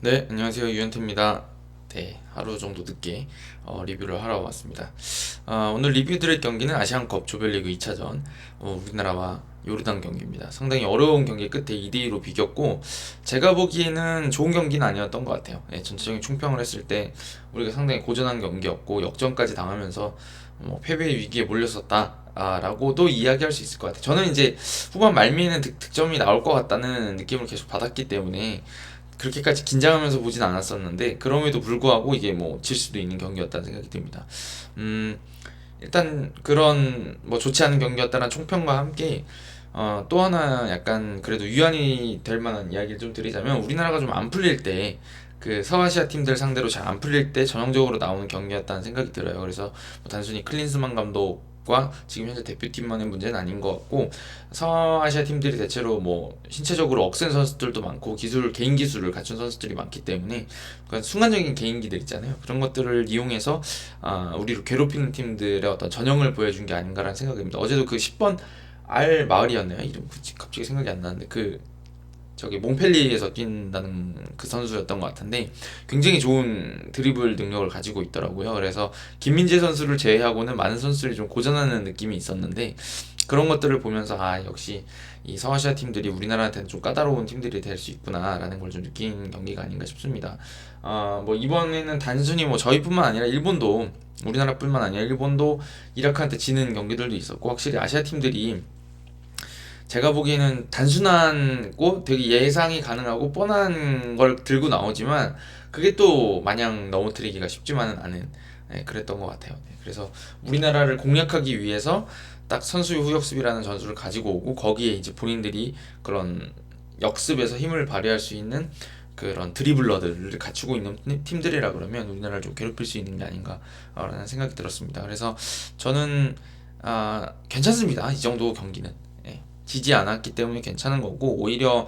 네, 안녕하세요. 유현태입니다. 네, 하루 정도 늦게 리뷰를 하러 왔습니다. 오늘 리뷰 드릴 경기는 아시안컵 조별리그 2차전 우리나라와 요르단 경기입니다. 상당히 어려운 경기 끝에 2대2로 비겼고 제가 보기에는 좋은 경기는 아니었던 것 같아요. 전체적인 총평을 했을 때 우리가 상당히 고전한 경기였고 역전까지 당하면서 패배 위기에 몰렸었다. 라고도 이야기할 수 있을 것 같아요. 저는 이제 후반 말미에는 득점이 나올 것 같다는 느낌을 계속 받았기 때문에 그렇게까지 긴장하면서 보진 않았었는데 그럼에도 불구하고 이게 뭐 질 수도 있는 경기였다는 생각이 듭니다. 음, 일단 그런 뭐 좋지 않은 경기였다는 총평과 함께 또 하나 약간 그래도 유한이 될 만한 이야기를 좀 드리자면 우리나라가 좀 안 풀릴 때 그 서아시아 팀들 상대로 잘 안 풀릴 때 전형적으로 나오는 경기였다는 생각이 들어요. 그래서 뭐 단순히 클린스만 감독과 지금 현재 대표팀만의 문제는 아닌 것 같고 서아시아 팀들이 대체로 뭐 신체적으로 억센 선수들도 많고 개인 기술을 갖춘 선수들이 많기 때문에 그러니까 순간적인 개인기들 있잖아요. 그런 것들을 이용해서 우리를 괴롭히는 팀들의 어떤 전형을 보여준 게 아닌가라는 생각입니다. 어제도 그 10번 알 마을이었네요. 이름 갑자기 생각이 안 나는데 그 저기 몽펠리에서 뛴다는 그 선수였던 것 같은데 굉장히 좋은 드리블 능력을 가지고 있더라고요. 그래서 김민재 선수를 제외하고는 많은 선수들이 좀 고전하는 느낌이 있었는데 그런 것들을 보면서 역시 이 서아시아 팀들이 우리나라한테는 좀 까다로운 팀들이 될 수 있구나라는 걸 좀 느낀 경기가 아닌가 싶습니다. 뭐 이번에는 단순히 뭐 저희뿐만 아니라 일본도 우리나라뿐만 아니라 일본도 이라크한테 지는 경기들도 있었고 확실히 아시아 팀들이 제가 보기에는 단순하고 되게 예상이 가능하고 뻔한 걸 들고 나오지만 그게 또 마냥 넘어뜨리기가 쉽지만은 않은 그랬던 것 같아요. 그래서 우리나라를 공략하기 위해서 딱 선수의 후역습이라는 전술을 가지고 오고 거기에 이제 본인들이 그런 역습에서 힘을 발휘할 수 있는 그런 드리블러들을 갖추고 있는 팀들이라 그러면 우리나라를 좀 괴롭힐 수 있는 게 아닌가라는 생각이 들었습니다. 그래서 저는 괜찮습니다. 이 정도 경기는. 지지 않았기 때문에 괜찮은 거고 오히려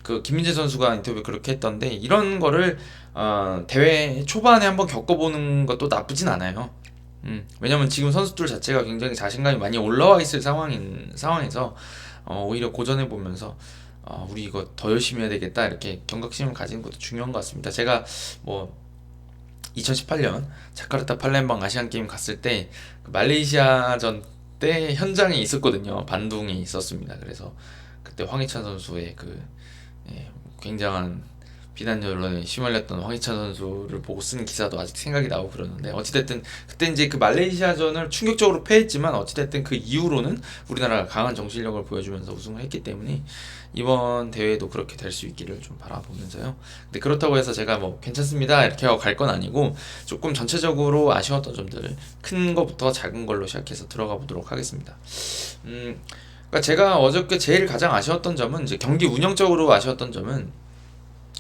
그 김민재 선수가 인터뷰 그렇게 했던데 이런 거를 대회 초반에 한번 겪어보는 것도 나쁘진 않아요. 왜냐면 지금 선수들 자체가 굉장히 자신감이 많이 올라와 있을 상황에서 오히려 고전해 보면서 우리 이거 더 열심히 해야 되겠다 이렇게 경각심을 가지는 것도 중요한 것 같습니다. 제가 뭐 2018년 자카르타 팔렘방 아시안 게임 갔을 때그 말레이시아전 때 현장에 있었거든요. 반둥에 있었습니다. 그래서 그때 황희찬 선수의 그 굉장한 비난 여론에 휘말렸던 황희찬 선수를 보고 쓴 기사도 아직 생각이 나고 그러는데 어찌됐든 그때 이제 그 말레이시아전을 충격적으로 패했지만 어찌됐든 그 이후로는 우리나라가 강한 정신력을 보여주면서 우승을 했기 때문에 이번 대회도 그렇게 될 수 있기를 좀 바라보면서요. 근데 그렇다고 해서 제가 뭐 괜찮습니다 이렇게 하고 갈 건 아니고 조금 전체적으로 아쉬웠던 점들을 큰 거부터 작은 걸로 시작해서 들어가 보도록 하겠습니다. 그러니까 제가 어저께 제일 가장 아쉬웠던 점은 이제 경기 운영적으로 아쉬웠던 점은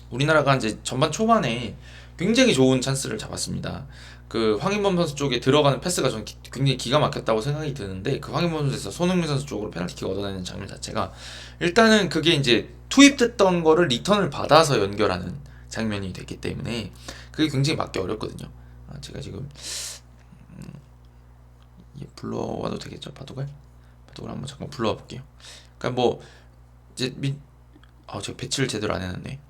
우리나라가 이제 전반 초반에 굉장히 좋은 찬스를 잡았습니다. 그 황인범 선수 쪽에 들어가는 패스가 저는 굉장히 기가 막혔다고 생각이 드는데 그 황인범 선수에서 손흥민 선수 쪽으로 페널티킥 얻어내는 장면 자체가 일단은 그게 이제 투입됐던 거를 리턴을 받아서 연결하는 장면이 됐기 때문에 그게 굉장히 막기 어렵거든요. 제가 지금 불러와도 되겠죠, 바둑을? 바둑을 한번 잠깐 불러와 볼게요. 그러니까 뭐 이제 제가 배치를 제대로 안 해놨네.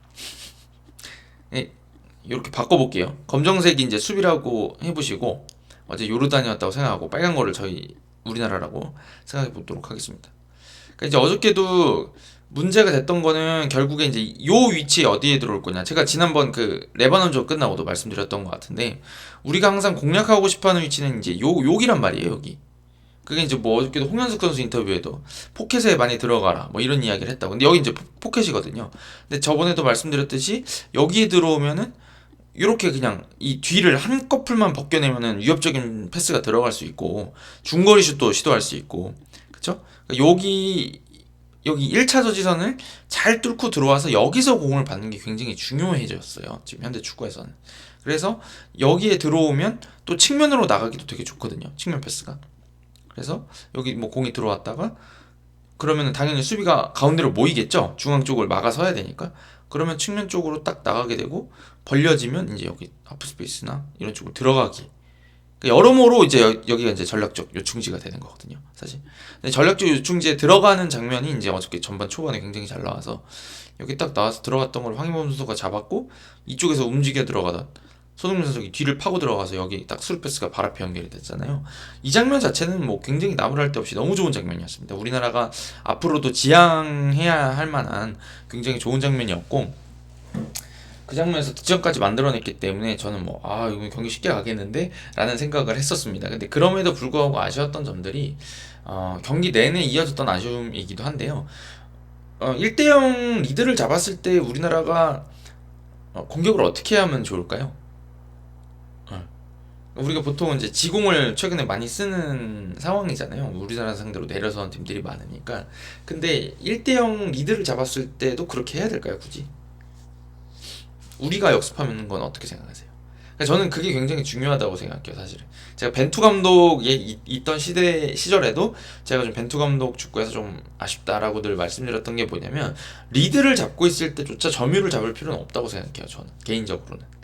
이렇게 바꿔볼게요. 검정색이 이제 수비라고 해보시고 어제 요르단이었다고 생각하고 빨간 거를 저희 우리나라라고 생각해 보도록 하겠습니다. 그러니까 이제 어저께도 문제가 됐던 거는 결국에 이제 요 위치에 어디에 들어올 거냐. 제가 지난번 그 레바논전 끝나고도 말씀드렸던 것 같은데 우리가 항상 공략하고 싶어하는 위치는 이제 여기란 말이에요. 여기. 그게 이제 뭐 어저께도 홍현숙 선수 인터뷰에도 포켓에 많이 들어가라 뭐 이런 이야기를 했다고. 근데 여기 이제 포켓이거든요. 근데 저번에도 말씀드렸듯이 여기에 들어오면은 이렇게 그냥 이 뒤를 한꺼풀만 벗겨내면은 위협적인 패스가 들어갈 수 있고 중거리 슛도 시도할 수 있고 그쵸? 그러니까 여기 1차 저지선을 잘 뚫고 들어와서 여기서 공을 받는 게 굉장히 중요해졌어요. 지금 현대 축구에서는. 그래서 여기에 들어오면 또 측면으로 나가기도 되게 좋거든요. 측면 패스가. 그래서 여기 뭐 공이 들어왔다가 그러면 당연히 수비가 가운데로 모이겠죠. 중앙 쪽을 막아서야 되니까. 그러면 측면 쪽으로 딱 나가게 되고 벌려지면 이제 여기 하프 스페이스나 이런 쪽으로 들어가기 여러모로 이제 여기가 이제 전략적 요충지가 되는 거거든요, 사실. 근데 전략적 요충지에 들어가는 장면이 이제 어저께 전반 초반에 굉장히 잘 나와서 여기 딱 나와서 들어갔던 걸 황희범 선수가 잡았고 이쪽에서 움직여 들어가던 손흥민 선수가 뒤를 파고 들어가서 여기 딱 스루 패스가 발 앞에 연결이 됐잖아요. 이 장면 자체는 뭐 굉장히 나무랄 데 없이 너무 좋은 장면이었습니다. 우리나라가 앞으로도 지향해야 할 만한 굉장히 좋은 장면이었고 그 장면에서 득점까지 만들어냈기 때문에 저는 뭐 이거 경기 쉽게 가겠는데 라는 생각을 했었습니다. 근데 그럼에도 불구하고 아쉬웠던 점들이 경기 내내 이어졌던 아쉬움이기도 한데요. 1대0 리드를 잡았을 때 우리나라가 공격을 어떻게 하면 좋을까요? 우리가 보통 이제 지공을 최근에 많이 쓰는 상황이잖아요. 우리나라 상대로 내려서는 팀들이 많으니까. 근데 1대0 리드를 잡았을 때도 그렇게 해야 될까요, 굳이? 우리가 역습하는 건 어떻게 생각하세요? 그러니까 저는 그게 굉장히 중요하다고 생각해요, 사실은. 제가 벤투 감독이 있던 시절에도 제가 좀 벤투 감독 축구에서 좀 아쉽다라고 늘 말씀드렸던 게 뭐냐면 리드를 잡고 있을 때조차 점유를 잡을 필요는 없다고 생각해요, 저는 개인적으로는.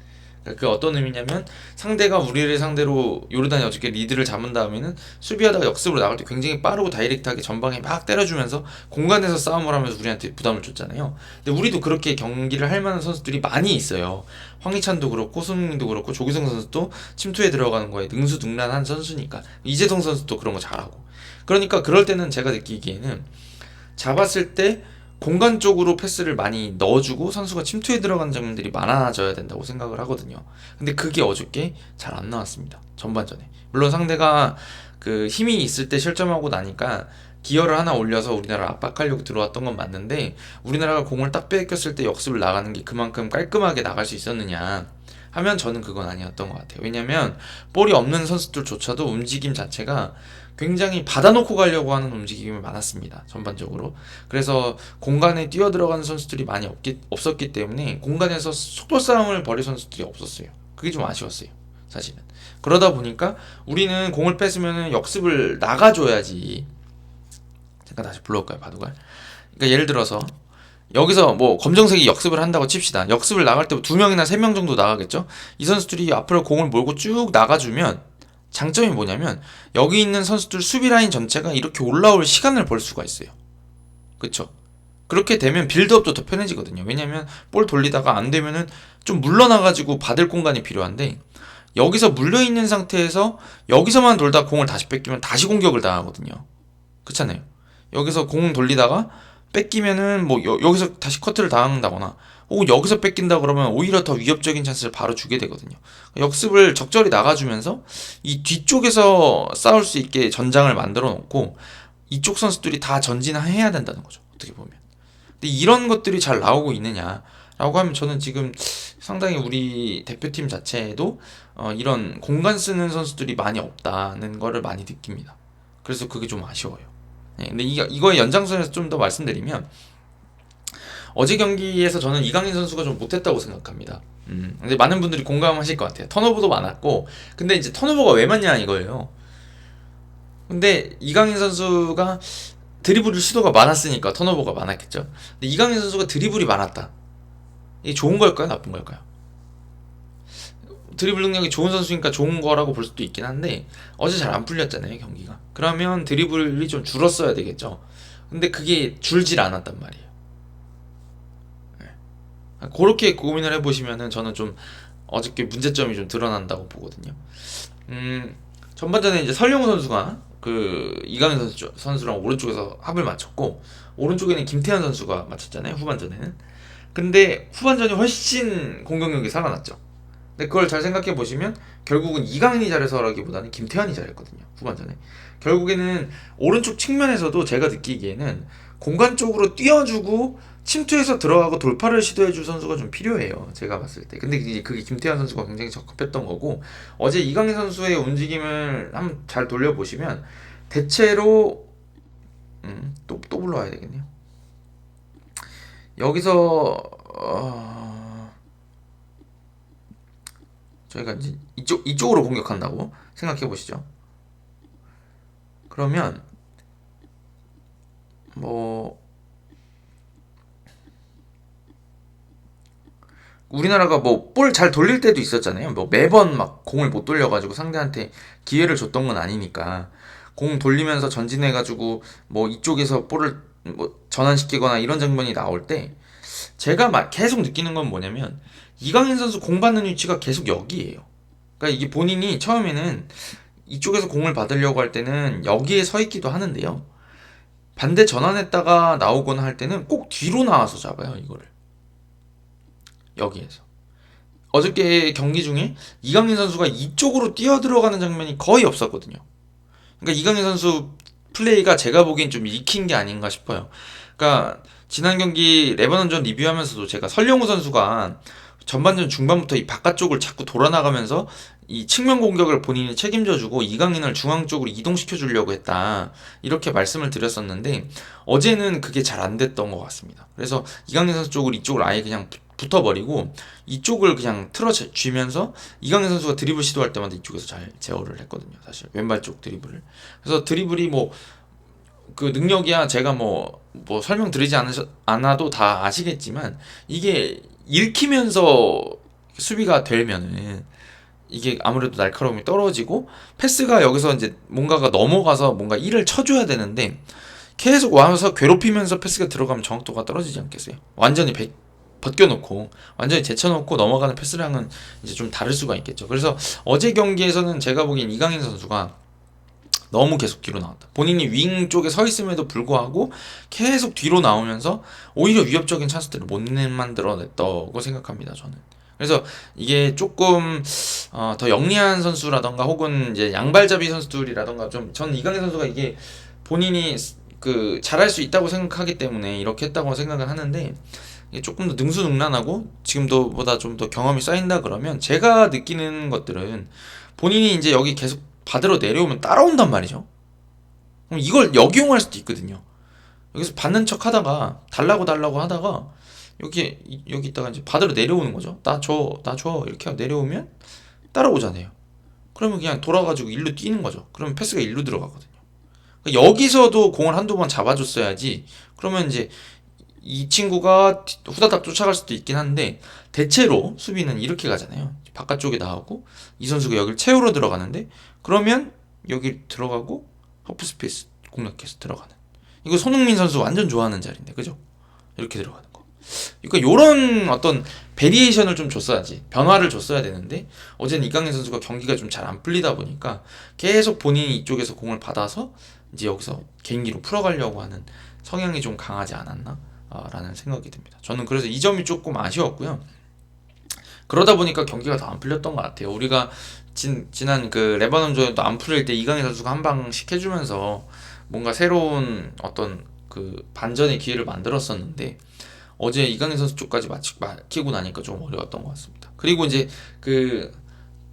그 어떤 의미냐면 상대가 우리를 상대로 요르단이 어저께 리드를 잡은 다음에는 수비하다가 역습으로 나갈 때 굉장히 빠르고 다이렉트하게 전방에 막 때려주면서 공간에서 싸움을 하면서 우리한테 부담을 줬잖아요. 근데 우리도 그렇게 경기를 할 만한 선수들이 많이 있어요. 황희찬도 그렇고 손흥민도 그렇고 조기성 선수도 침투에 들어가는 거에 능수능란한 선수니까 이재성 선수도 그런 거 잘하고 그러니까 그럴 때는 제가 느끼기에는 잡았을 때 공간 쪽으로 패스를 많이 넣어주고 선수가 침투에 들어가는 장면들이 많아져야 된다고 생각을 하거든요. 근데 그게 어저께 잘 안 나왔습니다. 전반전에. 물론 상대가 그 힘이 있을 때 실점하고 나니까 기어를 하나 올려서 우리나라를 압박하려고 들어왔던 건 맞는데 우리나라가 공을 딱 뺏겼을 때 역습을 나가는 게 그만큼 깔끔하게 나갈 수 있었느냐 하면 저는 그건 아니었던 것 같아요. 왜냐면 볼이 없는 선수들조차도 움직임 자체가 굉장히 받아놓고 가려고 하는 움직임이 많았습니다. 전반적으로. 그래서 공간에 뛰어들어가는 선수들이 많이 없었기 때문에 공간에서 속도 싸움을 벌일 선수들이 없었어요. 그게 좀 아쉬웠어요. 사실은. 그러다 보니까 우리는 공을 뺏으면 역습을 나가줘야지. 잠깐 다시 불러올까요, 바둑알? 그러니까 예를 들어서 여기서 뭐 검정색이 역습을 한다고 칩시다. 역습을 나갈 때 2명이나 3명 정도 나가겠죠? 이 선수들이 앞으로 공을 몰고 쭉 나가주면 장점이 뭐냐면 여기 있는 선수들 수비 라인 전체가 이렇게 올라올 시간을 벌 수가 있어요. 그쵸? 그렇게 되면 빌드업도 더 편해지거든요. 왜냐면 볼 돌리다가 안 되면은 좀 물러나가지고 받을 공간이 필요한데 여기서 물려있는 상태에서 여기서만 돌다 공을 다시 뺏기면 다시 공격을 당하거든요. 그렇잖아요. 여기서 공 돌리다가 뺏기면은 뭐 여기서 다시 커트를 당한다거나 혹은 여기서 뺏긴다 그러면 오히려 더 위협적인 찬스를 바로 주게 되거든요. 역습을 적절히 나가주면서 이 뒤쪽에서 싸울 수 있게 전장을 만들어 놓고 이쪽 선수들이 다 전진해야 된다는 거죠. 어떻게 보면. 근데 이런 것들이 잘 나오고 있느냐라고 하면 저는 지금 상당히 우리 대표팀 자체에도 이런 공간 쓰는 선수들이 많이 없다는 거를 많이 느낍니다. 그래서 그게 좀 아쉬워요. 네, 근데 이거의 연장선에서 좀 더 말씀드리면 어제 경기에서 저는 이강인 선수가 좀 못했다고 생각합니다. 근데 많은 분들이 공감하실 것 같아요. 턴오버도 많았고, 근데 이제 턴오버가 왜 많냐 이거예요. 근데 이강인 선수가 드리블 시도가 많았으니까 턴오버가 많았겠죠. 근데 이강인 선수가 드리블이 많았다. 이게 좋은 걸까요? 나쁜 걸까요? 드리블 능력이 좋은 선수니까 좋은 거라고 볼 수도 있긴 한데 어제 잘 안 풀렸잖아요 경기가. 그러면 드리블이 좀 줄었어야 되겠죠. 근데 그게 줄질 않았단 말이에요. 그렇게 고민을 해보시면은 저는 좀 어저께 문제점이 좀 드러난다고 보거든요. 전반전에 이제 설영우 선수가 그 이강인 선수랑 오른쪽에서 합을 맞췄고 오른쪽에는 김태환 선수가 맞췄잖아요 후반전에는. 근데 후반전이 훨씬 공격력이 살아났죠. 근데 그걸 잘 생각해 보시면 결국은 이강인이 잘해서라기보다는 김태환이 잘했거든요 후반전에. 결국에는 오른쪽 측면에서도 제가 느끼기에는 공간 쪽으로 띄워주고 침투해서 들어가고 돌파를 시도해줄 선수가 좀 필요해요 제가 봤을 때. 근데 이제 그게 김태환 선수가 굉장히 적합했던 거고 어제 이강인 선수의 움직임을 한번 잘 돌려보시면 대체로 또 불러와야 되겠네요. 여기서 저희가 이제 이쪽으로 공격한다고 생각해 보시죠. 그러면 뭐 우리나라가 뭐 볼 잘 돌릴 때도 있었잖아요. 뭐 매번 막 공을 못 돌려가지고 상대한테 기회를 줬던 건 아니니까 공 돌리면서 전진해가지고 뭐 이쪽에서 볼을 뭐 전환시키거나 이런 장면이 나올 때 제가 계속 느끼는 건 뭐냐면 이강인 선수 공 받는 위치가 계속 여기예요. 그러니까 이게 본인이 처음에는 이쪽에서 공을 받으려고 할 때는 여기에 서 있기도 하는데요. 반대 전환했다가 나오거나 할 때는 꼭 뒤로 나와서 잡아요, 이거를. 여기에서. 어저께 경기 중에 이강인 선수가 이쪽으로 뛰어 들어가는 장면이 거의 없었거든요. 그러니까 이강인 선수 플레이가 제가 보기엔 좀 익힌 게 아닌가 싶어요. 그러니까 지난 경기 레바논전 리뷰하면서도 제가 설령우 선수가 전반전 중반부터 이 바깥쪽을 자꾸 돌아나가면서 이 측면 공격을 본인이 책임져주고 이강인을 중앙 쪽으로 이동시켜 주려고 했다, 이렇게 말씀을 드렸었는데 어제는 그게 잘 안 됐던 것 같습니다. 그래서 이강인 선수 쪽을 이쪽을 아예 그냥 붙어버리고 이쪽을 그냥 틀어쥐면서 이강인 선수가 드리블 시도할 때마다 이쪽에서 잘 제어를 했거든요. 사실 왼발 쪽 드리블을. 그래서 드리블이 뭐 그 능력이야 제가 뭐 설명드리지 않아도 다 아시겠지만 이게 읽히면서 수비가 되면은 이게 아무래도 날카로움이 떨어지고 패스가 여기서 이제 뭔가가 넘어가서 뭔가 일을 쳐줘야 되는데 계속 와서 괴롭히면서 패스가 들어가면 정확도가 떨어지지 않겠어요? 완전히 벗겨놓고 완전히 제쳐놓고 넘어가는 패스량은 이제 좀 다를 수가 있겠죠. 그래서 어제 경기에서는 제가 보기엔 이강인 선수가 너무 계속 뒤로 나왔다. 본인이 윙 쪽에 서 있음에도 불구하고 계속 뒤로 나오면서 오히려 위협적인 찬스들을 못 만들어냈다고 생각합니다, 저는. 그래서 이게 조금 더 영리한 선수라던가 혹은 이제 양발잡이 선수들이라던가 좀 저는 이강인 선수가 이게 본인이 그 잘할 수 있다고 생각하기 때문에 이렇게 했다고 생각을 하는데 이게 조금 더 능수능란하고 지금도보다 좀 더 경험이 쌓인다 그러면 제가 느끼는 것들은 본인이 이제 여기 계속 받으러 내려오면 따라온단 말이죠. 그럼 이걸 역이용할 수도 있거든요. 여기서 받는 척 하다가 달라고 하다가 여기 있다가 이제 받으러 내려오는 거죠. 나 줘 이렇게 하고 내려오면 따라오잖아요. 그러면 그냥 돌아가지고 일로 뛰는 거죠. 그러면 패스가 일로 들어가거든요. 그러니까 여기서도 공을 한두 번 잡아줬어야지. 그러면 이제 이 친구가 후다닥 쫓아갈 수도 있긴 한데 대체로 수비는 이렇게 가잖아요. 바깥쪽에 나오고 이 선수가 여기를 채우러 들어가는데 그러면 여기 들어가고 하프 스페이스 공략해서 들어가는, 이거 손흥민 선수 완전 좋아하는 자리인데 그죠? 이렇게 들어가는 거. 그러니까 요런 어떤 베리에이션을 좀 줬어야지, 변화를 줬어야 되는데 어제는 이강인 선수가 경기가 좀 잘 안 풀리다 보니까 계속 본인이 이쪽에서 공을 받아서 이제 여기서 개인기로 풀어가려고 하는 성향이 좀 강하지 않았나 라는 생각이 듭니다. 저는 그래서 이 점이 조금 아쉬웠고요. 그러다 보니까 경기가 더 안 풀렸던 것 같아요. 우리가 지난 그 레바논전에도 안 풀릴 때 이강인 선수가 한 방씩 해주면서 뭔가 새로운 어떤 그 반전의 기회를 만들었었는데 어제 이강인 선수 쪽까지 막히고 나니까 좀 어려웠던 것 같습니다. 그리고 이제 그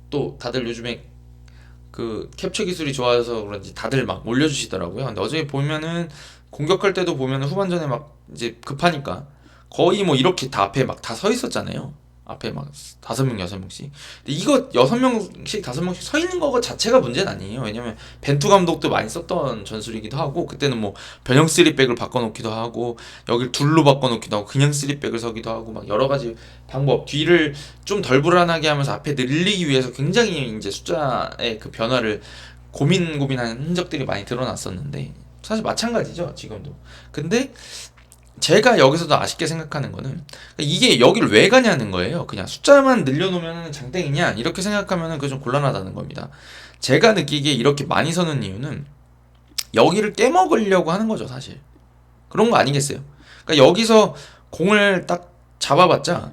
또 다들 요즘에 그 캡처 기술이 좋아서 그런지 다들 막 올려주시더라고요. 근데 어제 보면은 공격할 때도 보면은 후반전에 막 이제 급하니까 거의 뭐 이렇게 다 앞에 막 다 서 있었잖아요. 앞에 막 5명, 6명씩. 근데 이거 6명씩, 5명씩 서 있는 거 자체가 문제는 아니에요. 왜냐면 벤투 감독도 많이 썼던 전술이기도 하고 그때는 뭐 변형 3백을 바꿔놓기도 하고 여길 둘로 바꿔놓기도 하고 그냥 3백을 서기도 하고 막 여러 가지 방법, 뒤를 좀 덜 불안하게 하면서 앞에 늘리기 위해서 굉장히 이제 숫자의 그 변화를 고민한 흔적들이 많이 드러났었는데 사실 마찬가지죠, 지금도. 근데 제가 여기서도 아쉽게 생각하는 거는 이게 여기를 왜 가냐는 거예요. 그냥 숫자만 늘려놓으면 장땡이냐 이렇게 생각하면 그게 좀 곤란하다는 겁니다. 제가 느끼기에 이렇게 많이 서는 이유는 여기를 깨먹으려고 하는 거죠, 사실. 그런 거 아니겠어요? 그러니까 여기서 공을 딱 잡아봤자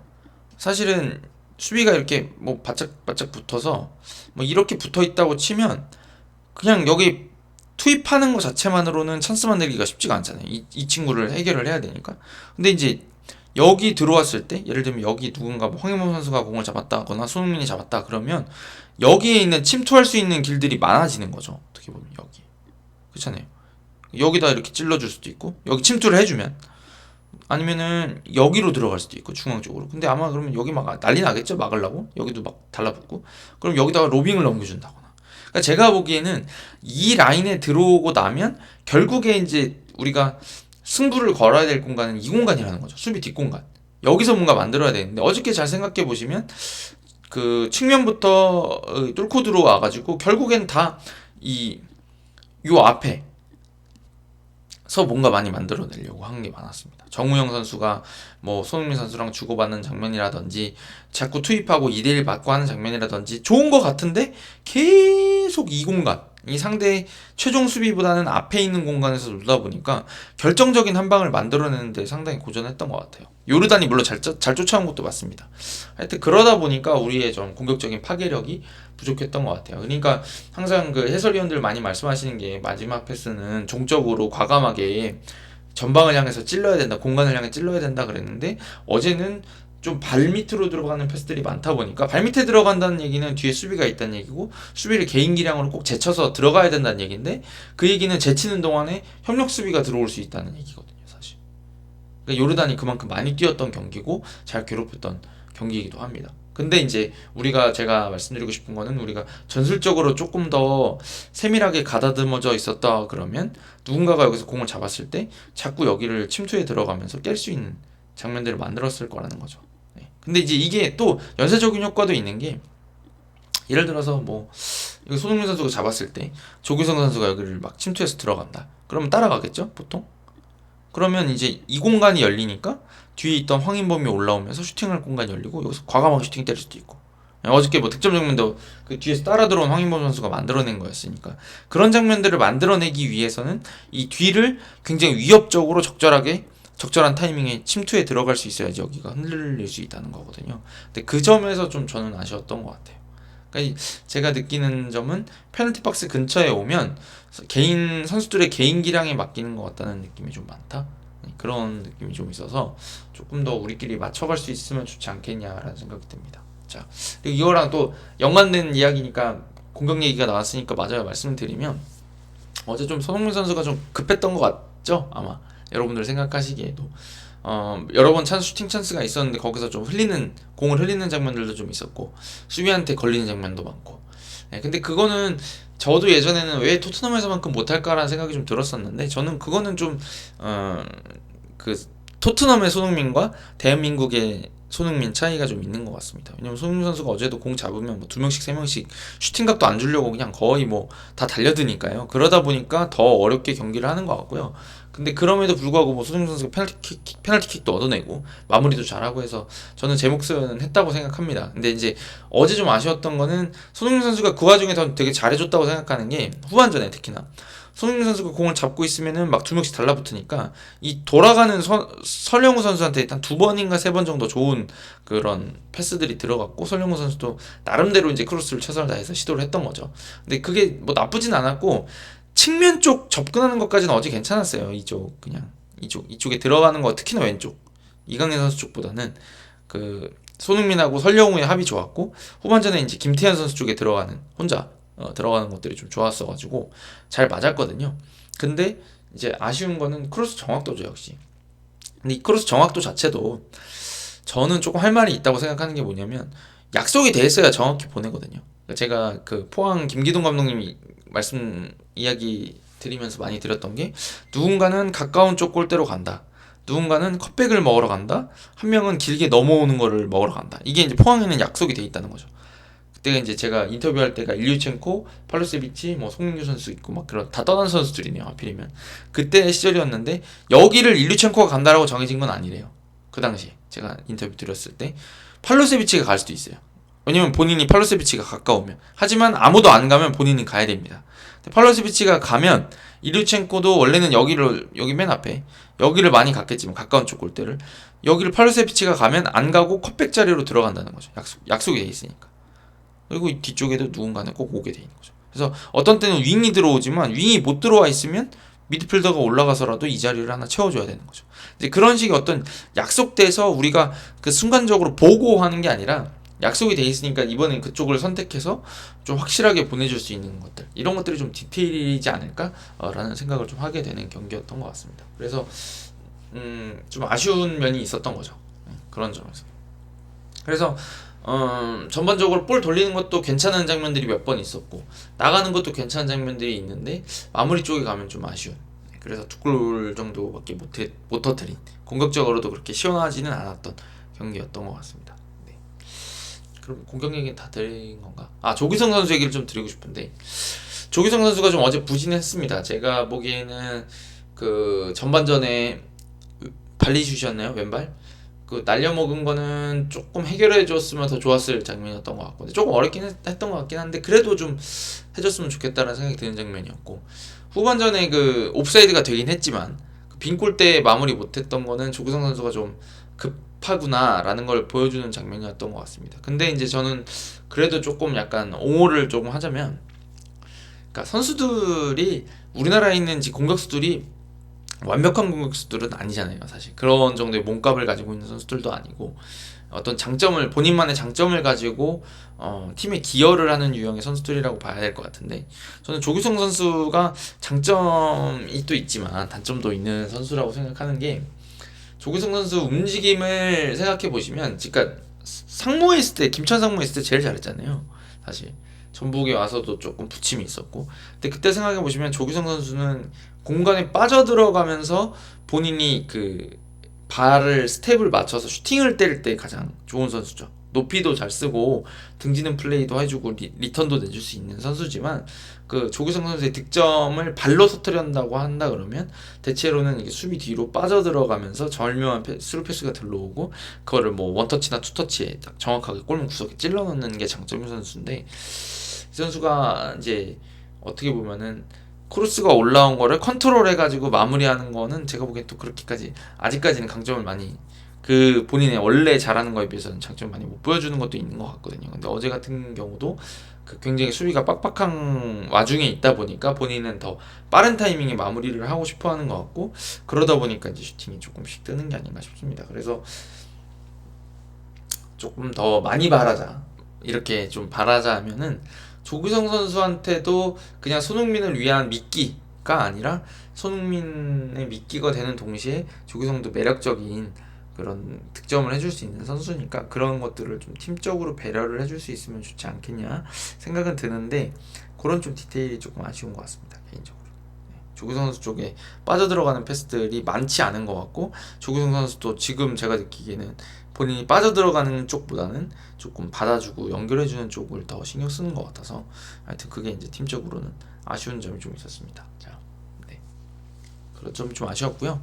사실은 수비가 이렇게 뭐 바짝바짝 붙어서 뭐 이렇게 붙어 있다고 치면 그냥 여기 투입하는 것 자체만으로는 찬스 만들기가 쉽지가 않잖아요. 이 친구를 해결을 해야 되니까. 근데 이제 여기 들어왔을 때 예를 들면 여기 누군가 뭐 황희범 선수가 공을 잡았다거나 손흥민이 잡았다 그러면 여기에 있는 침투할 수 있는 길들이 많아지는 거죠. 어떻게 보면 여기. 그렇잖아요. 여기다 이렇게 찔러줄 수도 있고 여기 침투를 해주면 아니면은 여기로 들어갈 수도 있고 중앙 쪽으로. 근데 아마 그러면 여기 막 난리 나겠죠, 막으려고. 여기도 막 달라붙고 그럼 여기다가 로빙을 넘겨준다거나. 그러니까 제가 보기에는 이 라인에 들어오고 나면 결국에 이제 우리가 승부를 걸어야 될 공간은 이 공간이라는 거죠. 수비 뒷공간. 여기서 뭔가 만들어야 되는데 어저께 잘 생각해 보시면 그 측면부터 뚫고 들어와가지고 결국엔 다 요 앞에 서 뭔가 많이 만들어내려고 한 게 많았습니다. 정우영 선수가 뭐 손흥민 선수랑 주고받는 장면이라든지 자꾸 투입하고 2대1 맞고 하는 장면이라든지 좋은 것 같은데 계속 이 공간, 이 상대 최종 수비보다는 앞에 있는 공간에서 놀다 보니까 결정적인 한 방을 만들어내는데 상당히 고전했던 것 같아요. 요르단이 물론 잘 쫓아온 것도 맞습니다. 하여튼 그러다 보니까 우리의 좀 공격적인 파괴력이 부족했던 것 같아요. 그러니까 항상 그 해설위원들 많이 말씀하시는 게 마지막 패스는 종적으로 과감하게 전방을 향해서 찔러야 된다, 공간을 향해 찔러야 된다 그랬는데 어제는 좀 발 밑으로 들어가는 패스들이 많다 보니까 발 밑에 들어간다는 얘기는 뒤에 수비가 있다는 얘기고 수비를 개인 기량으로 꼭 제쳐서 들어가야 된다는 얘기인데 그 얘기는 제치는 동안에 협력 수비가 들어올 수 있다는 얘기거든요, 사실. 그러니까 요르단이 그만큼 많이 뛰었던 경기고 잘 괴롭혔던 경기이기도 합니다. 근데 이제 제가 말씀드리고 싶은 거는 우리가 전술적으로 조금 더 세밀하게 가다듬어져 있었다 그러면 누군가가 여기서 공을 잡았을 때 자꾸 여기를 침투에 들어가면서 깰 수 있는 장면들을 만들었을 거라는 거죠. 네. 근데 이제 이게 또 연쇄적인 효과도 있는 게 예를 들어서 뭐 이거 손흥민 선수가 잡았을 때 조규성 선수가 여기를 막 침투해서 들어간다. 그러면 따라가겠죠, 보통? 그러면 이제 이 공간이 열리니까 뒤에 있던 황인범이 올라오면서 슈팅할 공간이 열리고 여기서 과감하게 슈팅 때릴 수도 있고 어저께 뭐 득점 장면도 그 뒤에서 따라 들어온 황인범 선수가 만들어낸 거였으니까 그런 장면들을 만들어내기 위해서는 이 뒤를 굉장히 위협적으로 적절한 타이밍에 침투에 들어갈 수 있어야지 여기가 흔들릴 수 있다는 거거든요. 근데 그 점에서 좀 저는 아쉬웠던 것 같아요. 그러니까 제가 느끼는 점은 페널티 박스 근처에 오면 선수들의 개인 기량에 맡기는 것 같다는 느낌이 좀 많다. 그런 느낌이 좀 있어서 조금 더 우리끼리 맞춰갈 수 있으면 좋지 않겠냐라는 생각이 듭니다. 자, 그리고 이거랑 또 연관된 이야기니까 공격 얘기가 나왔으니까 맞아요 말씀드리면 어제 좀 손흥민 선수가 좀 급했던 것 같죠? 아마 여러분들 생각하시기에도 여러 번 슈팅 찬스가 있었는데 거기서 좀 공을 흘리는 장면들도 좀 있었고 수비한테 걸리는 장면도 많고. 네, 근데 그거는 저도 예전에는 왜 토트넘에서만큼 못할까라는 생각이 좀 들었었는데 저는 그거는 좀 그 토트넘의 손흥민과 대한민국의 손흥민 차이가 좀 있는 것 같습니다. 왜냐면 손흥민 선수가 어제도 공 잡으면 뭐 2명씩 3명씩 슈팅각도 안 주려고 그냥 거의 뭐 다 달려드니까요. 그러다 보니까 더 어렵게 경기를 하는 것 같고요. 근데 그럼에도 불구하고 뭐 손흥민 선수가 페널티킥도 얻어내고 마무리도 잘하고 해서 저는 제 몫은 했다고 생각합니다. 근데 이제 어제 좀 아쉬웠던 거는 손흥민 선수가 그 와중에 더 되게 잘해줬다고 생각하는 게 후반전에 특히나 손흥민 선수가 공을 잡고 있으면은 막 2명씩 달라붙으니까 이 돌아가는 설령우 선수한테 한 2번인가 3번 정도 좋은 그런 패스들이 들어갔고 설령우 선수도 나름대로 이제 크로스를 최선을 다해서 시도를 했던 거죠. 근데 그게 뭐 나쁘진 않았고 측면 쪽 접근하는 것까지는 어제 괜찮았어요. 이쪽에 들어가는 거 특히나 왼쪽 이강인 선수 쪽보다는 그 손흥민하고 설령우의 합이 좋았고 후반전에 이제 김태현 선수 쪽에 혼자 들어가는 것들이 좀 좋았어가지고 잘 맞았거든요. 근데 이제 아쉬운 거는 크로스 정확도죠, 역시. 근데 이 크로스 정확도 자체도 저는 조금 할 말이 있다고 생각하는 게 뭐냐면 약속이 돼 있어야 정확히 보내거든요. 제가 그 포항 김기동 감독님이 이야기 드리면서 많이 드렸던 게 누군가는 가까운 쪽 골대로 간다. 누군가는 컵백을 먹으러 간다. 한 명은 길게 넘어오는 거를 먹으러 간다. 이게 이제 포항에는 약속이 돼 있다는 거죠. 그때가 이제 제가 인터뷰할 때가 일류첸코, 팔로세비치, 뭐 송민규 선수 있고 막 그런 다 떠난 선수들이네요. 하필이면 그때 시절이었는데 여기를 일류첸코가 간다라고 정해진 건 아니래요. 그 당시에 제가 인터뷰 드렸을 때 팔로세비치가 갈 수도 있어요. 왜냐면 본인이 팔로세비치가 가까우면. 하지만 아무도 안 가면 본인은 가야 됩니다. 팔로세비치가 가면 일류첸코도 원래는 여기 맨 앞에 여기를 많이 갔겠지만 가까운 쪽 골대를 여기를 팔로세비치가 가면 안 가고 컵백 자리로 들어간다는 거죠. 약속이 돼 있으니까. 그리고 뒤쪽에도 누군가는 꼭 오게 돼 있는 거죠. 그래서 어떤 때는 윙이 들어오지만 윙이 못 들어와 있으면 미드필더가 올라가서라도 이 자리를 하나 채워줘야 되는 거죠. 이제 그런 식의 어떤 약속돼서 우리가 그 순간적으로 보고 하는 게 아니라 약속이 돼 있으니까 이번엔 그쪽을 선택해서 좀 확실하게 보내줄 수 있는 것들 이런 것들이 좀 디테일이지 않을까라는 생각을 좀 하게 되는 경기였던 것 같습니다. 그래서 좀 아쉬운 면이 있었던 거죠. 그런 점에서. 그래서 전반적으로 볼 돌리는 것도 괜찮은 장면들이 몇 번 있었고 나가는 것도 괜찮은 장면들이 있는데 마무리 쪽에 가면 좀 아쉬운. 그래서 2골 정도밖에 못 터뜨린 공격적으로도 그렇게 시원하지는 않았던 경기였던 것 같습니다. 네. 그럼 공격 얘기는 다 드린 건가? 조규성 선수 얘기를 좀 드리고 싶은데, 조규성 선수가 좀 어제 부진했습니다. 제가 보기에는 그 전반전에 발리슛이었나요? 왼발? 그 날려먹은 거는 조금 해결해 줬으면 더 좋았을 장면이었던 것 같고, 조금 어렵긴 했던 것 같긴 한데 그래도 좀 해줬으면 좋겠다는 생각이 드는 장면이었고, 후반전에 그 옵사이드가 되긴 했지만 그 빈골 때 마무리 못했던 거는 조규성 선수가 좀 급하구나 라는 걸 보여주는 장면이었던 것 같습니다. 근데 이제 저는 그래도 조금 약간 옹호를 조금 하자면, 그러니까 선수들이 우리나라에 있는 공격수들이 완벽한 공격수들은 아니잖아요. 사실 그런 정도의 몸값을 가지고 있는 선수들도 아니고, 어떤 장점을, 본인만의 장점을 가지고 팀에 기여를 하는 유형의 선수들이라고 봐야 될 것 같은데, 저는 조규성 선수가 장점이 또 있지만 단점도 있는 선수라고 생각하는 게, 조규성 선수 움직임을 생각해 보시면, 그러니까 상무에 있을 때, 김천 상무에 있을 때 제일 잘했잖아요. 사실 전북에 와서도 조금 부침이 있었고, 근데 그때 생각해 보시면 조규성 선수는 공간에 빠져 들어가면서 본인이 그 발을 스텝을 맞춰서 슈팅을 때릴 때 가장 좋은 선수죠. 높이도 잘 쓰고 등지는 플레이도 해주고 리턴도 내줄 수 있는 선수지만, 그 조규성 선수의 득점을 발로 터뜨린다고 한다 그러면 대체로는 이게 수비 뒤로 빠져 들어가면서 절묘한 스루 패스가 들러오고, 그거를 뭐 원터치나 투터치에 딱 정확하게 골문 구석에 찔러 넣는 게 장점인 선수인데, 이 선수가 이제 어떻게 보면은 크로스가 올라온 거를 컨트롤 해가지고 마무리하는 거는 제가 보기엔 또 그렇게까지 아직까지는 강점을 많이, 그 본인의 원래 잘하는 거에 비해서는 장점을 많이 못 보여주는 것도 있는 것 같거든요. 근데 어제 같은 경우도 그 굉장히 수비가 빡빡한 와중에 있다 보니까 본인은 더 빠른 타이밍에 마무리를 하고 싶어 하는 것 같고, 그러다 보니까 이제 슈팅이 조금씩 뜨는 게 아닌가 싶습니다. 그래서 조금 더 많이 바라자, 이렇게 좀 바라자 하면은 조규성 선수한테도 그냥 손흥민을 위한 미끼가 아니라 손흥민의 미끼가 되는 동시에 조규성도 매력적인 그런 득점을 해줄 수 있는 선수니까, 그런 것들을 좀 팀적으로 배려를 해줄 수 있으면 좋지 않겠냐 생각은 드는데, 그런 좀 디테일이 조금 아쉬운 것 같습니다, 개인적으로. 조규성 선수 쪽에 빠져들어가는 패스들이 많지 않은 것 같고, 조규성 선수도 지금 제가 느끼기에는 본인이 빠져들어가는 쪽보다는 조금 받아주고 연결해주는 쪽을 더 신경 쓰는 것 같아서, 하여튼 그게 이제 팀적으로는 아쉬운 점이 좀 있었습니다. 자, 네. 그런 점이 좀 아쉬웠고요.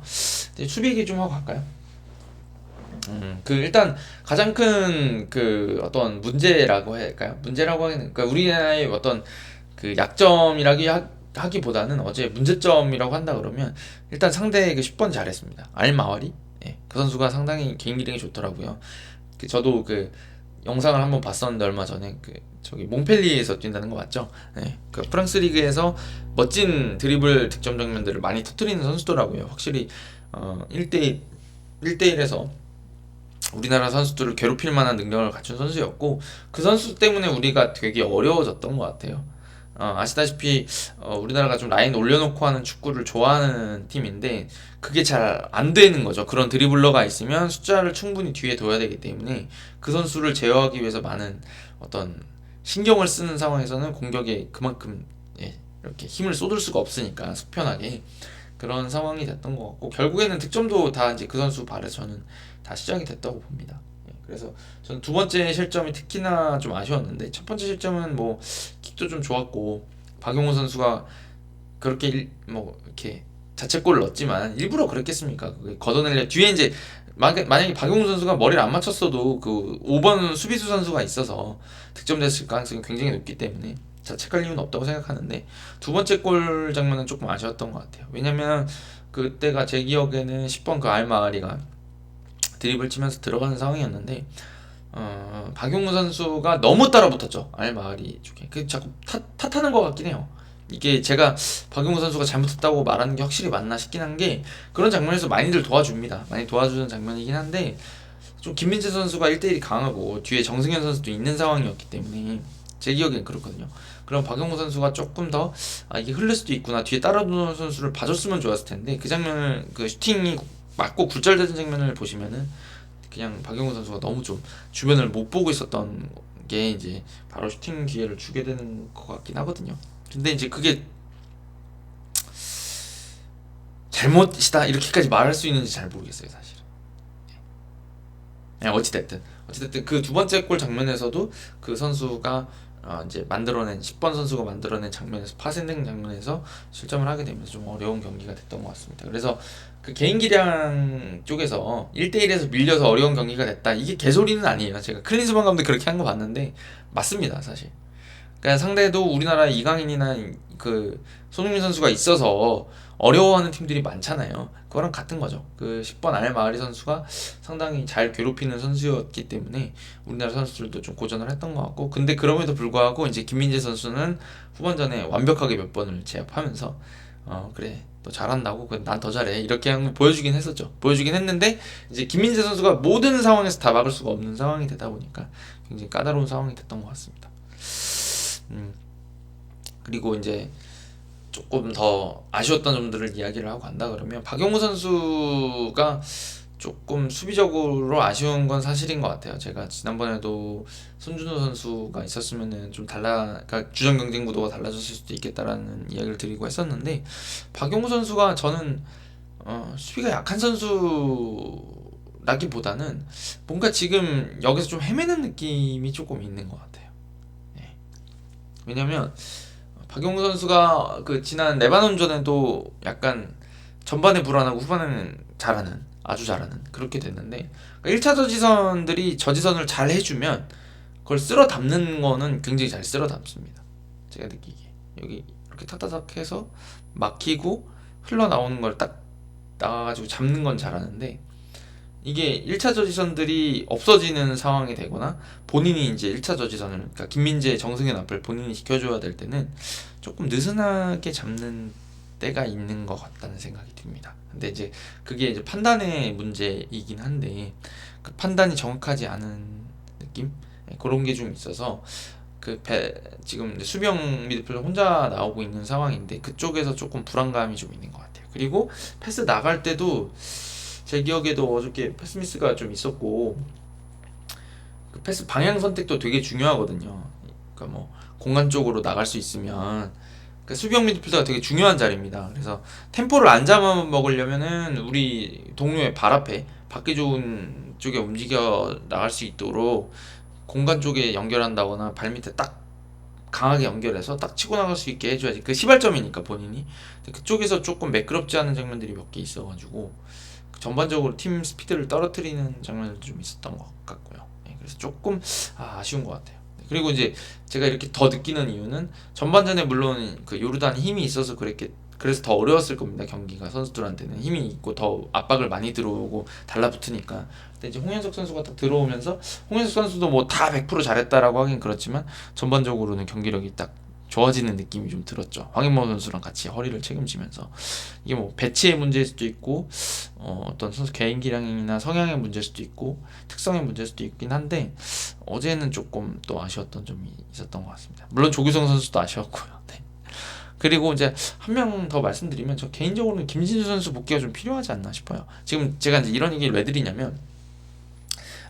이제 수비 얘기 좀 하고 갈까요? 그 일단 가장 큰 그 어떤 문제라고 해야 할까요? 문제라고 하기는, 그러니까 우리나라의 어떤 그 하기보다는 어제 문제점이라고 한다 그러면, 일단 상대 그 10번 잘했습니다. 알마와리. 예, 그 선수가 상당히 개인 기량이 좋더라고요. 저도 그 영상을 한번 봤었는데 얼마 전에 그 저기 몽펠리에서 뛴다는 거 맞죠? 네, 그 프랑스 리그에서 멋진 드리블 득점 장면들을 많이 터뜨리는 선수더라고요. 확실히 1대1에서 우리나라 선수들을 괴롭힐 만한 능력을 갖춘 선수였고, 그 선수 때문에 우리가 되게 어려워졌던 것 같아요. 아시다시피 우리나라가 좀 라인 올려놓고 하는 축구를 좋아하는 팀인데 그게 잘 안 되는 거죠. 그런 드리블러가 있으면 숫자를 충분히 뒤에 둬야 되기 때문에 그 선수를 제어하기 위해서 많은 어떤 신경을 쓰는 상황에서는 공격에 그만큼 이렇게 힘을 쏟을 수가 없으니까 속편하게 그런 상황이 됐던 것 같고, 결국에는 득점도 다 이제 그 선수 발에서 저는 다 시작이 됐다고 봅니다. 그래서 저는 두 번째 실점이 특히나 좀 아쉬웠는데, 첫 번째 실점은 뭐 킥도 좀 좋았고 박용호 선수가 그렇게 뭐 이렇게 자책골을 넣었지만 일부러 그랬겠습니까? 그게 걷어내려 뒤에 이제 만약에 박용호 선수가 머리를 안 맞췄어도 그 5번 수비수 선수가 있어서 득점됐을 가능성이 굉장히 높기 때문에 자책할 이유는 없다고 생각하는데, 두 번째 골 장면은 조금 아쉬웠던 것 같아요. 왜냐면 그때가 제 기억에는 10번 그 알마리가 드립을 치면서 들어가는 상황이었는데, 박용우 선수가 너무 따라붙었죠, 알마리 쪽에. 그 자꾸 탓하는 것 같긴 해요. 이게 제가 박용우 선수가 잘못했다고 말하는 게 확실히 맞나 싶긴 한 게, 그런 장면에서 많이들 도와줍니다. 많이 도와주는 장면이긴 한데, 좀 김민재 선수가 1대1이 강하고 뒤에 정승현 선수도 있는 상황이었기 때문에 제 기억엔 그렇거든요. 그럼 박용우 선수가 조금 더 이게 흘릴 수도 있구나, 뒤에 따라오는 선수를 봐줬으면 좋았을 텐데, 그 장면을, 그 슈팅이 맞고 굴절되는 장면을 보시면은 그냥 박용우 선수가 너무 좀 주변을 못 보고 있었던 게 이제 바로 슈팅 기회를 주게 되는 것 같긴 하거든요. 근데 이제 그게 잘못이다 이렇게까지 말할 수 있는지 잘 모르겠어요, 사실은. 네, 어찌됐든 그 두 번째 골 장면에서도 그 선수가 이제 만들어낸 10번 선수가 만들어낸 장면에서 파생된 장면에서 실점을 하게 되면서 좀 어려운 경기가 됐던 것 같습니다. 그래서 그 개인 기량 쪽에서 1대1에서 밀려서 어려운 경기가 됐다, 이게 개소리는 아니에요. 제가 클린스만 감독 그렇게 한 거 봤는데 맞습니다, 사실. 그러니까 상대도 우리나라 이강인이나 그 손흥민 선수가 있어서 어려워하는 팀들이 많잖아요. 그거랑 같은 거죠. 그 10번 알마리 선수가 상당히 잘 괴롭히는 선수였기 때문에 우리나라 선수들도 좀 고전을 했던 것 같고, 근데 그럼에도 불구하고 이제 김민재 선수는 후반전에 완벽하게 몇 번을 제압하면서 그래 너 잘한다고, 난 더 잘해, 이렇게 한 거 보여주긴 했었죠. 보여주긴 했는데 이제 김민재 선수가 모든 상황에서 다 막을 수가 없는 상황이 되다 보니까 굉장히 까다로운 상황이 됐던 것 같습니다. 그리고 이제 조금 더 아쉬웠던 점들을 이야기를 하고 간다 그러면, 박용우 선수가 조금 수비적으로 아쉬운 건 사실인 것 같아요. 제가 지난번에도 손준호 선수가 있었으면은 좀 그러니까 주전 경쟁 구도가 달라졌을 수도 있겠다라는 이야기를 드리고 했었는데, 박용우 선수가 저는 수비가 약한 선수라기보다는 뭔가 지금 여기서 좀 헤매는 느낌이 조금 있는 것 같아요. 네. 왜냐면 박용우 선수가 그 지난 레바논전에도 약간 전반에 불안하고 후반에는 잘하는, 아주 잘하는 그렇게 됐는데, 그러니까 1차 저지선들이 저지선을 잘 해주면 그걸 쓸어 담는 거는 굉장히 잘 쓸어 담습니다. 제가 느끼기에 여기 이렇게 탁탁탁 해서 막히고 흘러나오는 걸 딱 나가가지고 잡는 건 잘하는데, 이게 1차 저지선들이 없어지는 상황이 되거나 본인이 이제 1차 저지선을, 그러니까 김민재, 정승현 앞을 본인이 지켜줘야 될 때는 조금 느슨하게 잡는 때가 있는 것 같다는 생각이 듭니다. 근데 이제 그게 이제 판단의 문제이긴 한데, 그 판단이 정확하지 않은 느낌? 그런 게 좀 있어서 지금 수비형 미드필더 혼자 나오고 있는 상황인데 그쪽에서 조금 불안감이 좀 있는 것 같아요. 그리고 패스 나갈 때도 제 기억에도 어저께 패스 미스가 좀 있었고, 그 패스 방향 선택도 되게 중요하거든요. 그러니까 뭐 공간 쪽으로 나갈 수 있으면, 그러니까 수비형 미드필더가 되게 중요한 자리입니다. 그래서 템포를 안 잡아먹으려면은 우리 동료의 발 앞에 받기 좋은 쪽에 움직여 나갈 수 있도록 공간 쪽에 연결한다거나 발 밑에 딱 강하게 연결해서 딱 치고 나갈 수 있게 해줘야지. 그 시발점이니까 본인이. 근데 그쪽에서 조금 매끄럽지 않은 장면들이 몇 개 있어가지고 전반적으로 팀 스피드를 떨어뜨리는 장면들도 좀 있었던 것 같고요. 그래서 조금 아쉬운 것 같아요. 그리고 이제 제가 이렇게 더 느끼는 이유는, 전반전에 물론 그 요르단 힘이 있어서 그래서 더 어려웠을 겁니다. 경기가 선수들한테는 힘이 있고 더 압박을 많이 들어오고 달라붙으니까. 근데 이제 홍현석 선수가 딱 들어오면서, 홍현석 선수도 뭐 다 100% 잘했다라고 하긴 그렇지만 전반적으로는 경기력이 딱 좋아지는 느낌이 좀 들었죠. 황인범 선수랑 같이 허리를 책임지면서. 이게 뭐 배치의 문제일 수도 있고 어떤 선수 개인 기량이나 성향의 문제일 수도 있고 특성의 문제일 수도 있긴 한데, 어제는 조금 또 아쉬웠던 점이 있었던 것 같습니다. 물론 조규성 선수도 아쉬웠고요. 네. 그리고 이제 한 명 더 말씀드리면, 저 개인적으로는 김진수 선수 복귀가 좀 필요하지 않나 싶어요. 지금 제가 이제 이런 얘기를 왜 드리냐면,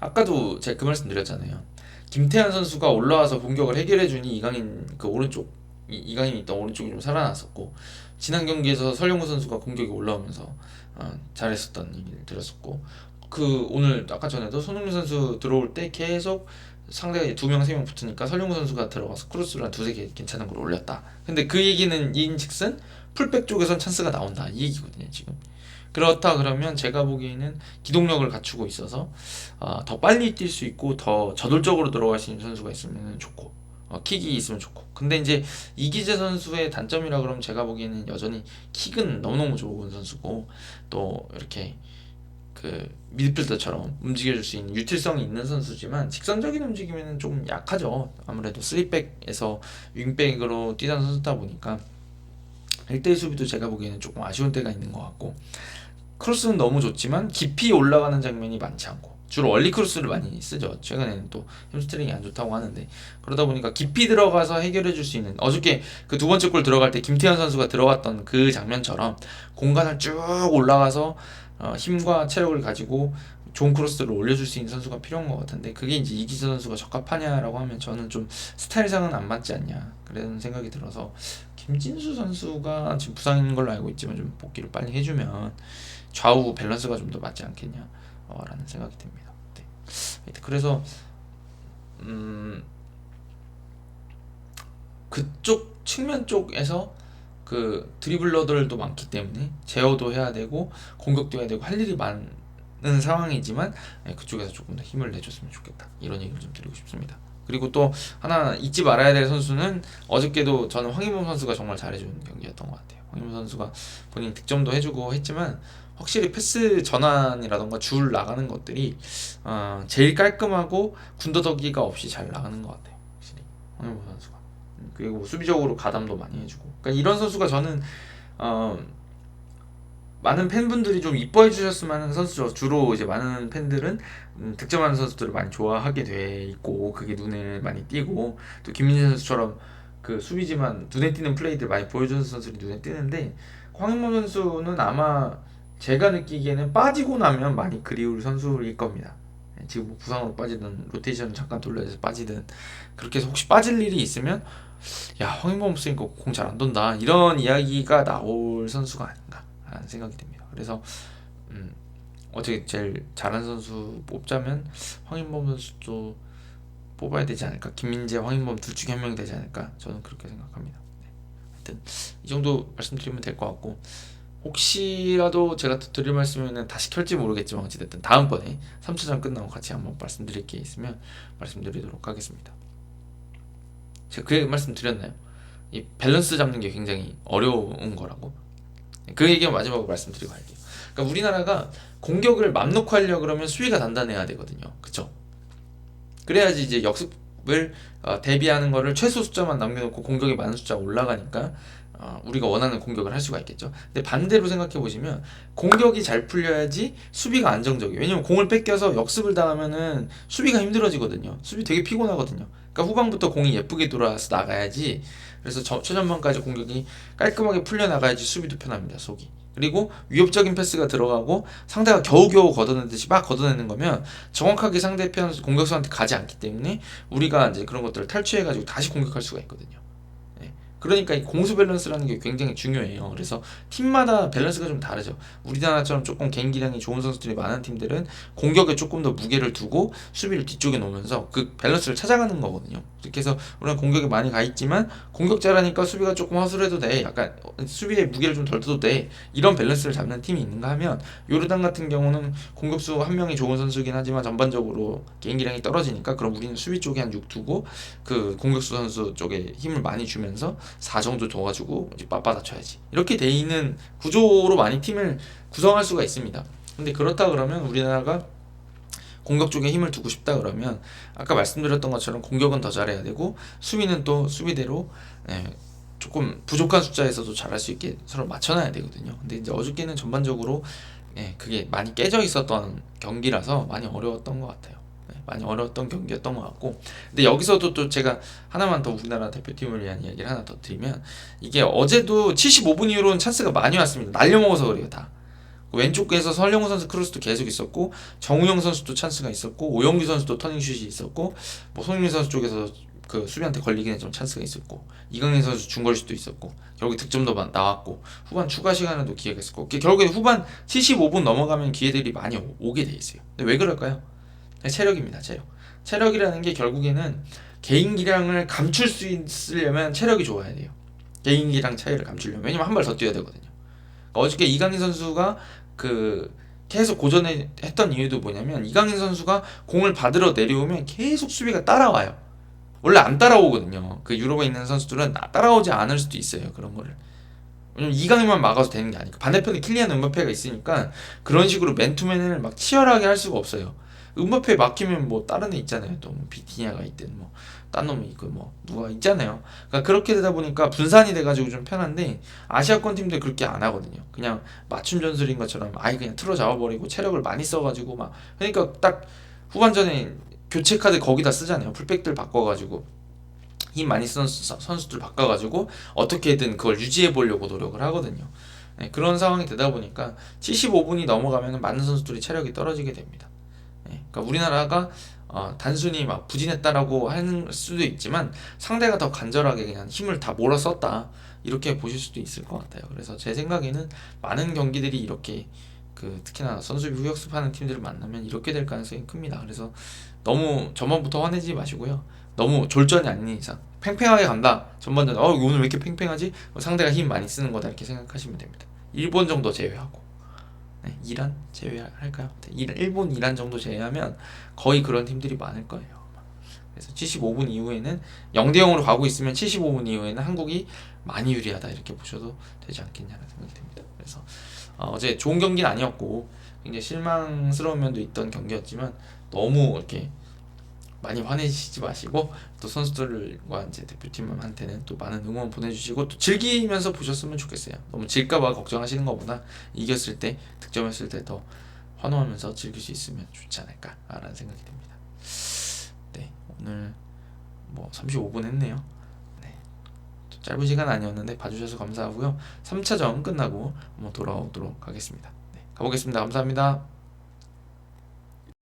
아까도 제가 그 말씀 드렸잖아요. 김태환 선수가 올라와서 공격을 해결해주니 이강인 그 오른쪽, 이강인이 있던 오른쪽이 좀 살아났었고, 지난 경기에서 설영우 선수가 공격이 올라오면서 잘했었던 얘기를 들었었고, 그 오늘 아까 전에도 손흥민 선수 들어올 때 계속 상대가 2명 3명 붙으니까 설영우 선수가 들어가서 크로스를 한 두세 개 괜찮은 걸 올렸다. 근데 그 얘기는 이인즉슨 풀백 쪽에선 찬스가 나온다, 이 얘기거든요 지금. 그렇다 그러면 제가 보기에는 기동력을 갖추고 있어서 더 빨리 뛸 수 있고 더 저돌적으로 들어갈 수 있는 선수가 있으면 좋고, 킥이 있으면 좋고. 근데 이제 이기재 선수의 단점이라 그러면 제가 보기에는 여전히 킥은 너무너무 좋은 선수고, 또 이렇게 그 미드필더처럼 움직여줄 수 있는 유틸성이 있는 선수지만 직선적인 움직임에는 좀 약하죠. 아무래도 3백에서 윙백으로 뛰던 선수다 보니까 1대1 수비도 제가 보기에는 조금 아쉬운 때가 있는 것 같고, 크로스는 너무 좋지만 깊이 올라가는 장면이 많지 않고, 주로 얼리 크로스를 많이 쓰죠. 최근에는 또 햄스트링이 안 좋다고 하는데, 그러다 보니까 깊이 들어가서 해결해 줄 수 있는, 어저께 그 두 번째 골 들어갈 때 김태현 선수가 들어갔던 그 장면처럼 공간을 쭉 올라가서 힘과 체력을 가지고 좋은 크로스를 올려줄 수 있는 선수가 필요한 것 같은데, 그게 이제 이기재 선수가 적합하냐라고 하면 저는 좀 스타일상은 안 맞지 않냐 그런 생각이 들어서, 김진수 선수가 지금 부상인 걸로 알고 있지만 좀 복귀를 빨리 해주면 좌우 밸런스가 좀 더 맞지 않겠냐 라는 생각이 듭니다. 네. 그래서 그쪽 측면 쪽에서 그 드리블러들도 많기 때문에 제어도 해야 되고 공격도 해야 되고 할 일이 많은 상황이지만 그쪽에서 조금 더 힘을 내줬으면 좋겠다, 이런 얘기를 좀 드리고 싶습니다. 그리고 또 하나 잊지 말아야 될 선수는, 어저께도 저는 황인범 선수가 정말 잘해준 경기였던 것 같아요. 황인범 선수가 본인 득점도 해주고 했지만 확실히 패스 전환이라던가 줄 나가는 것들이 제일 깔끔하고 군더더기가 없이 잘 나가는 것 같아요, 확실히 황인범 선수가. 그리고 수비적으로 가담도 많이 해주고, 그러니까 이런 선수가 저는 많은 팬분들이 좀 이뻐해 주셨으면 하는 선수죠. 주로 이제 많은 팬들은 득점하는 선수들을 많이 좋아하게 돼 있고, 그게 눈에 많이 띄고, 또 김민재 선수처럼 그 수비지만 눈에 띄는 플레이들 많이 보여주는 선수들이 눈에 띄는데, 황인범 선수는 아마 제가 느끼기에는 빠지고 나면 많이 그리울 선수일 겁니다. 지금 뭐 부상으로 빠지든 로테이션 잠깐 돌려서 빠지든, 그렇게 해서 혹시 빠질 일이 있으면 야, 황인범 없으니까 공 잘 안 돈다, 이런 이야기가 나올 선수가 아닌가 라는 생각이 듭니다. 그래서 어떻게 제일 잘하는 선수 뽑자면 황인범 선수도 뽑아야 되지 않을까, 김민재, 황인범 둘 중에 한 명이 되지 않을까, 저는 그렇게 생각합니다. 하여튼 이 정도 말씀드리면 될 것 같고, 혹시라도 제가 또 드릴 말씀은 다시 켤지 모르겠지만 어찌됐든 다음번에 3차전 끝나고 같이 한번 말씀드릴 게 있으면 말씀드리도록 하겠습니다. 제가 그 말씀 드렸나요? 이 밸런스 잡는 게 굉장히 어려운 거라고. 그 얘기만 마지막으로 말씀드리고 할게요. 그러니까 우리나라가 공격을 맘 놓고 하려고 그러면 수비가 단단해야 되거든요. 그쵸? 그래야지 이제 역습을 대비하는 거를 최소 숫자만 남겨놓고 공격이 많은 숫자가 올라가니까 우리가 원하는 공격을 할 수가 있겠죠. 근데 반대로 생각해 보시면 공격이 잘 풀려야지 수비가 안정적이에요. 왜냐면 공을 뺏겨서 역습을 당하면은 수비가 힘들어지거든요. 수비 되게 피곤하거든요. 그러니까 후방부터 공이 예쁘게 돌아와서 나가야지, 그래서 최전방까지 공격이 깔끔하게 풀려 나가야지 수비도 편합니다, 속이. 그리고 위협적인 패스가 들어가고 상대가 겨우겨우 걷어내듯이 막 걷어내는 거면 정확하게 상대편 공격수한테 가지 않기 때문에 우리가 이제 그런 것들을 탈취해가지고 다시 공격할 수가 있거든요. 그러니까 이 공수 밸런스라는 게 굉장히 중요해요. 그래서 팀마다 밸런스가 좀 다르죠. 우리나라처럼 조금 개인기량이 좋은 선수들이 많은 팀들은 공격에 조금 더 무게를 두고 수비를 뒤쪽에 놓으면서 그 밸런스를 찾아가는 거거든요. 그렇게 해서 우리는 공격에 많이 가 있지만 공격 잘하니까 수비가 조금 허술해도 돼, 약간 수비에 무게를 좀 덜 둬도 돼, 이런 밸런스를 잡는 팀이 있는가 하면, 요르단 같은 경우는 공격수 한 명이 좋은 선수긴 하지만 전반적으로 개인기량이 떨어지니까 그럼 우리는 수비 쪽에 한 6 두고 그 공격수 선수 쪽에 힘을 많이 주면서 4 정도 둬가지고 이제 맞받아쳐야지, 이렇게 돼 있는 구조로 많이 팀을 구성할 수가 있습니다. 근데 그렇다 그러면 우리나라가 공격 쪽에 힘을 두고 싶다 그러면 아까 말씀드렸던 것처럼 공격은 더 잘해야 되고 수비는 또 수비대로 조금 부족한 숫자에서도 잘할 수 있게 서로 맞춰놔야 되거든요. 근데 이제 어저께는 전반적으로 그게 많이 깨져 있었던 경기라서 많이 어려웠던 것 같아요. 많이 어려웠던 경기였던 것 같고, 근데 여기서도 또 제가 하나만 더 우리나라 대표팀을 위한 이야기를 하나 더 드리면, 이게 어제도 75분 이후로는 찬스가 많이 왔습니다. 날려먹어서 그래요, 다. 왼쪽에서 설영우 선수 크로스도 계속 있었고, 정우영 선수도 찬스가 있었고, 오영규 선수도 터닝슛이 있었고, 뭐 손흥민 선수 쪽에서 그 수비한테 걸리긴 했지만 찬스가 있었고, 이강인 선수 중거리슛도 있었고, 결국에 득점도 나왔고, 후반 추가 시간에도 기회가 있었고, 결국에 후반 75분 넘어가면 기회들이 많이 오게 돼 있어요. 근데 왜 그럴까요? 체력입니다. 체력이라는 게 결국에는 개인 기량을 감출 수 있으려면 체력이 좋아야 돼요. 개인 기량 차이를 감추려면. 왜냐면 한 발 더 뛰어야 되거든요. 그러니까 어저께 이강인 선수가 계속 고전에 했던 이유도 뭐냐면, 이강인 선수가 공을 받으러 내려오면 계속 수비가 따라와요. 원래 안 따라오거든요. 그 유럽에 있는 선수들은 따라오지 않을 수도 있어요, 그런 거를. 왜냐면 이강인만 막아서 되는 게 아니까. 반대편에 킬리안 음바페가 있으니까 그런 식으로 맨투맨을 막 치열하게 할 수가 없어요. 음바페 막히면 뭐 다른 애 있잖아요. 또 뭐 비티냐가 있든 뭐 딴 놈이 있고 뭐 누가 있잖아요. 그러니까 그렇게 되다 보니까 분산이 돼가지고 좀 편한데, 아시아권 팀들 그렇게 안 하거든요. 그냥 맞춤 전술인 것처럼 아예 그냥 틀어 잡아버리고 체력을 많이 써가지고 막, 그러니까 딱 후반전에 교체 카드 거기다 쓰잖아요. 풀백들 바꿔가지고 힘 많이 쓰는 선수들 바꿔가지고 어떻게든 그걸 유지해 보려고 노력을 하거든요. 그런 상황이 되다 보니까 75분이 넘어가면 많은 선수들이 체력이 떨어지게 됩니다. 그러니까 우리나라가 단순히 막 부진했다라고 하는 수도 있지만 상대가 더 간절하게 그냥 힘을 다 몰아 썼다, 이렇게 보실 수도 있을 것 같아요. 그래서 제 생각에는 많은 경기들이 이렇게 특히나 선수비 후역습하는 팀들을 만나면 이렇게 될 가능성이 큽니다. 그래서 너무 전반부터 화내지 마시고요. 너무 졸전이 아닌 이상 팽팽하게 간다. 전반전 오늘 왜 이렇게 팽팽하지? 상대가 힘 많이 쓰는 거다 이렇게 생각하시면 됩니다. 일본 정도 제외하고 네, 이란 제외할까요? 네, 일본, 이란 정도 제외하면 거의 그런 팀들이 많을 거예요. 그래서 75분 이후에는 0대 0으로 가고 있으면 75분 이후에는 한국이 많이 유리하다 이렇게 보셔도 되지 않겠냐는 생각이 듭니다. 그래서 어제 좋은 경기는 아니었고 굉장히 실망스러운 면도 있던 경기였지만 너무 이렇게 많이 화내시지 마시고 또 선수들과 이제 대표팀한테는 또 많은 응원 보내주시고 또 즐기면서 보셨으면 좋겠어요. 너무 질까봐 걱정하시는 것보다 이겼을 때 득점했을 때 더 환호하면서 즐길 수 있으면 좋지 않을까라는 생각이 듭니다. 네, 오늘 뭐 35분 했네요. 네, 좀 짧은 시간 아니었는데 봐주셔서 감사하고요. 3차전 끝나고 한번 돌아오도록 하겠습니다. 네, 가보겠습니다. 감사합니다.